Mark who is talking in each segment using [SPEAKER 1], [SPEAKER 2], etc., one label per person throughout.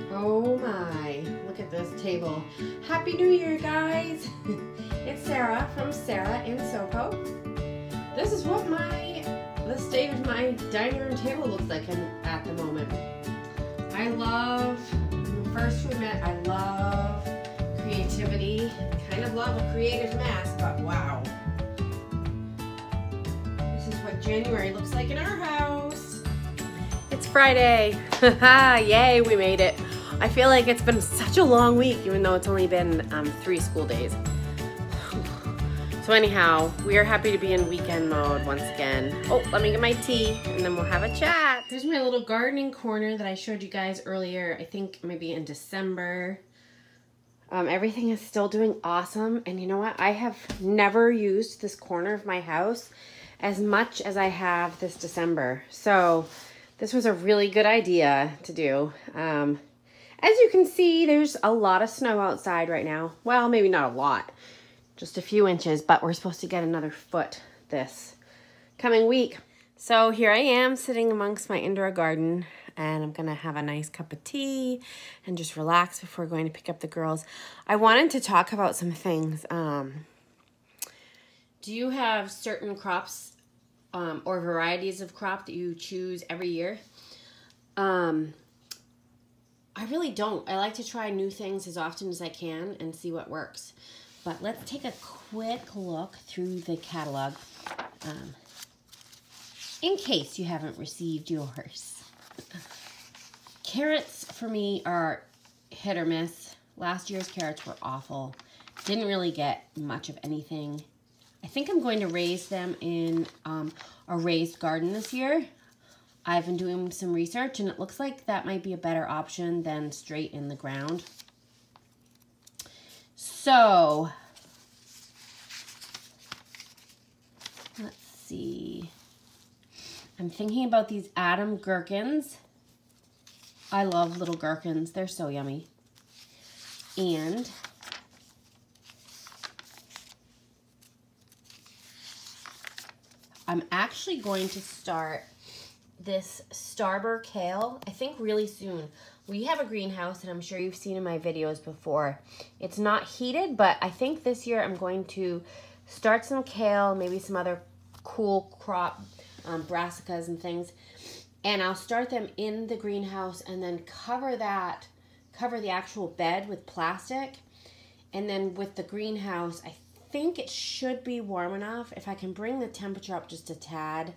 [SPEAKER 1] Oh my, look at this table. Happy New Year, guys. It's Sarah from Sarah in SoCo. This is what the state of my dining room table looks like at the moment. I love, when first we met, I love creativity. Kind of love a creative mess, but wow. This is what January looks like in our house. It's Friday. Yay, we made it. I feel like it's been such a long week, even though it's only been 3 school days. So anyhow, we are happy to be in weekend mode once again. Oh, let me get my tea and then we'll have a chat. Here's my little gardening corner that I showed you guys earlier, I think maybe in December. Everything is still doing awesome. And you know what? I have never used this corner of my house as much as I have this December. So this was a really good idea to do. As you can see, there's a lot of snow outside right now. Well, maybe not a lot, just a few inches, but we're supposed to get another foot this coming week. So here I am sitting amongst my indoor garden, and I'm gonna have a nice cup of tea and just relax before going to pick up the girls. I wanted to talk about some things. Do you have certain crops or varieties of crop that you choose every year? I really don't. I like to try new things as often as I can and see what works. But let's take a quick look through the catalog in case you haven't received yours. Carrots for me are hit or miss. Last year's carrots were awful. Didn't really get much of anything. I think I'm going to raise them in a raised garden this year. I've been doing some research and it looks like that might be a better option than straight in the ground. So, let's see. I'm thinking about these Adam gherkins. I love little gherkins. They're so yummy. And I'm actually going to start this starboard kale, I think really soon. We have a greenhouse and I'm sure you've seen in my videos before. It's not heated, but I think this year I'm going to start some kale, maybe some other cool crop, brassicas and things. And I'll start them in the greenhouse and then cover the actual bed with plastic. And then with the greenhouse, I think it should be warm enough. If I can bring the temperature up just a tad,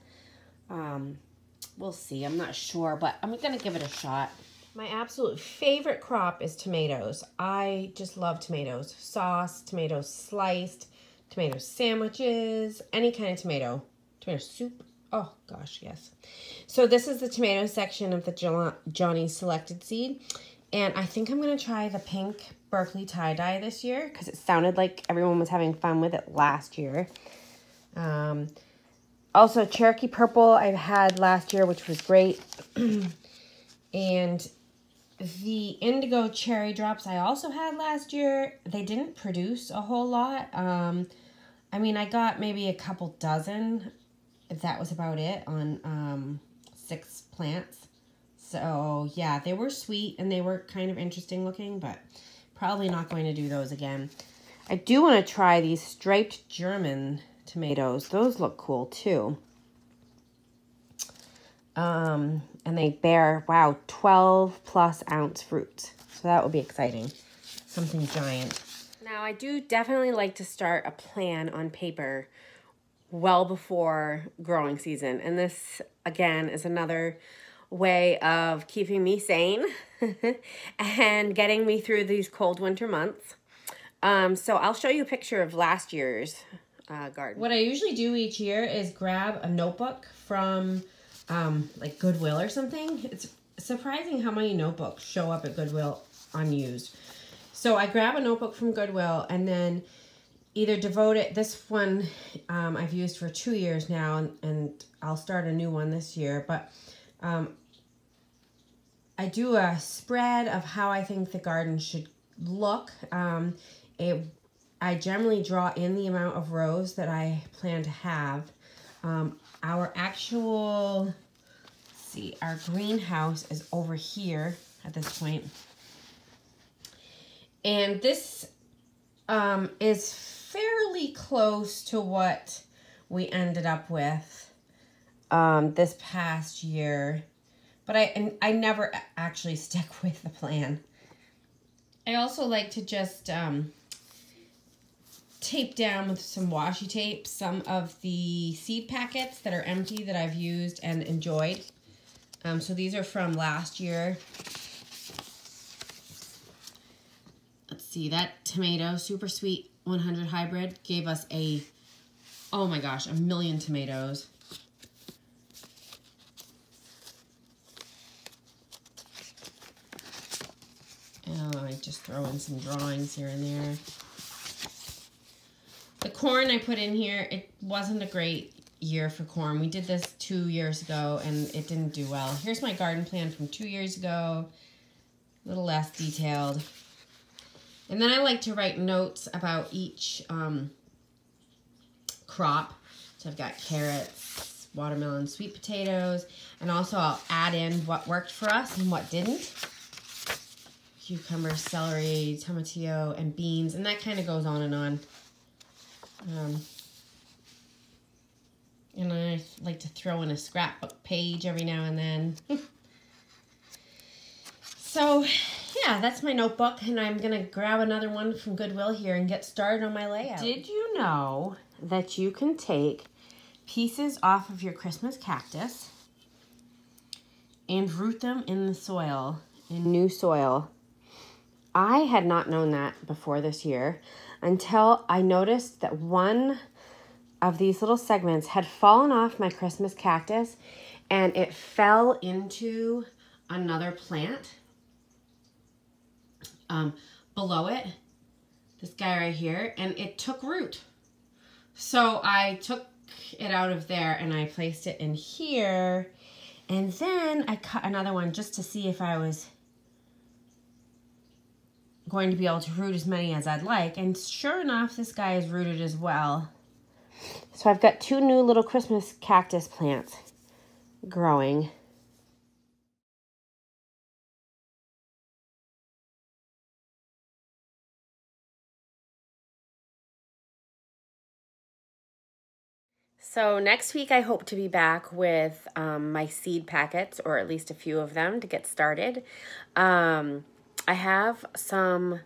[SPEAKER 1] we'll see. I'm not sure, but I'm going to give it a shot. My absolute favorite crop is tomatoes. I just love tomatoes. Sauce, tomatoes sliced, tomato sandwiches, any kind of tomato. Tomato soup. Oh, gosh, yes. So this is the tomato section of the Johnny Selected Seed. And I think I'm going to try the pink Berkeley tie-dye this year because it sounded like everyone was having fun with it last year. Also, Cherokee Purple I've had last year, which was great. And the Indigo Cherry Drops I also had last year. They didn't produce a whole lot. I mean, I got maybe a couple dozen. That was about it on 6 plants. So, yeah, they were sweet and they were kind of interesting looking, but probably not going to do those again. I do want to try these striped German tomatoes. Those look cool too. And they bear, wow, 12 plus ounce fruit. So that would be exciting. Something giant. Now I do definitely like to start a plan on paper well before growing season. And this again is another way of keeping me sane and getting me through these cold winter months. So I'll show you a picture of last year's garden. What I usually do each year is grab a notebook from like Goodwill or something. It's surprising how many notebooks show up at Goodwill unused. So I grab a notebook from Goodwill and then either devote it, this one I've used for 2 years now and I'll start a new one this year, but I do a spread of how I think the garden should look. I generally draw in the amount of rows that I plan to have. Our actual, let's see, our greenhouse is over here at this point. And this is fairly close to what we ended up with this past year. But I never actually stick with the plan. I also like to just tape down with some washi tape some of the seed packets that are empty that I've used and enjoyed. So these are from last year. Let's see, that tomato, super sweet 100 hybrid, gave us oh my gosh, 1 million tomatoes. I just throw in some drawings here and there. The corn I put in here, it wasn't a great year for corn. We did this 2 years ago and it didn't do well. Here's my garden plan from 2 years ago. A little less detailed. And then I like to write notes about each crop. So I've got carrots, watermelon, sweet potatoes, and also I'll add in what worked for us and what didn't. Cucumber, celery, tomatillo, and beans, and that kind of goes on and on. And I like to throw in a scrapbook page every now and then. So, yeah, that's my notebook, and I'm going to grab another one from Goodwill here and get started on my layout. Did you know that you can take pieces off of your Christmas cactus and root them in the soil, in new soil? I had not known that before this year until I noticed that one of these little segments had fallen off my Christmas cactus and it fell into another plant below it, this guy right here, and it took root. So I took it out of there and I placed it in here, and then I cut another one just to see if I was going to be able to root as many as I'd like, and sure enough, this guy is rooted as well. So I've got 2 new little Christmas cactus plants growing. So next week I hope to be back with my seed packets, or at least a few of them to get started. I have some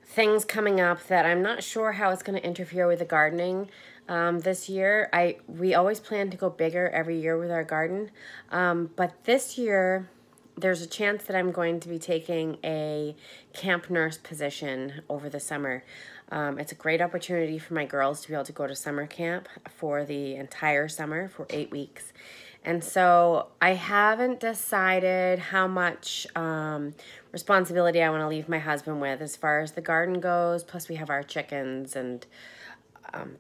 [SPEAKER 1] things coming up that I'm not sure how it's going to interfere with the gardening this year. We always plan to go bigger every year with our garden, but this year there's a chance that I'm going to be taking a camp nurse position over the summer. It's a great opportunity for my girls to be able to go to summer camp for the entire summer for 8 weeks. And so I haven't decided how much responsibility I want to leave my husband with as far as the garden goes. Plus we have our chickens and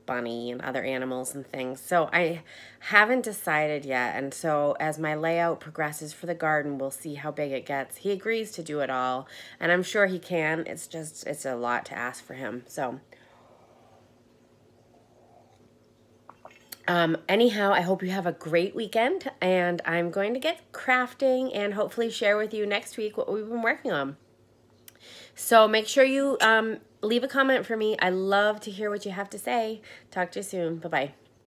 [SPEAKER 1] bunny and other animals and things. So I haven't decided yet. And so as my layout progresses for the garden, we'll see how big it gets. He agrees to do it all, and I'm sure he can. It's a lot to ask for him. So anyhow, I hope you have a great weekend, and I'm going to get crafting and hopefully share with you next week what we've been working on. So make sure you leave a comment for me. I love to hear what you have to say. Talk to you soon. Bye-bye.